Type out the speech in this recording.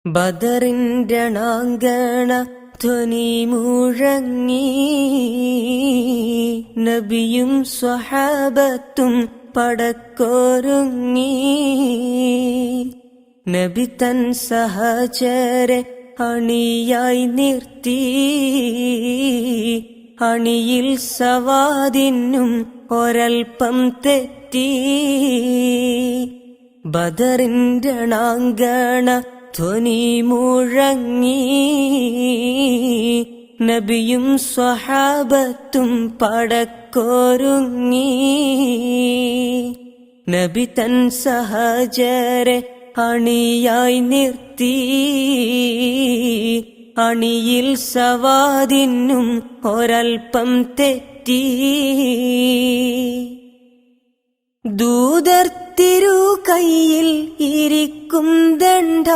ബദറിന്റെ രണാങ്കണ ധ്വനി മുഴങ്ങി, നബിയും സ്വഹാബത്തും പടക്കൊരുങ്ങി. നബി തൻ സഹചരെ അണിയായി നിർത്തി, അണിയിൽ സവാദിനും ഒരൽപ്പം തെറ്റി. ബദറിന്റെ രണാങ്കണ ധ്വനി മുഴങ്ങി, നബിയും സ്വഹാബത്തും പടക്കൊരുങ്ങി. നബി തൻ സഹചരെ അണിയായി നിർത്തി, അണിയിൽ സവാദിനും ഒരൽപ്പം തെറ്റി. ദൂതർ തിരു കയ്യിൽ ഇരിക്കും ദണ്ഡ,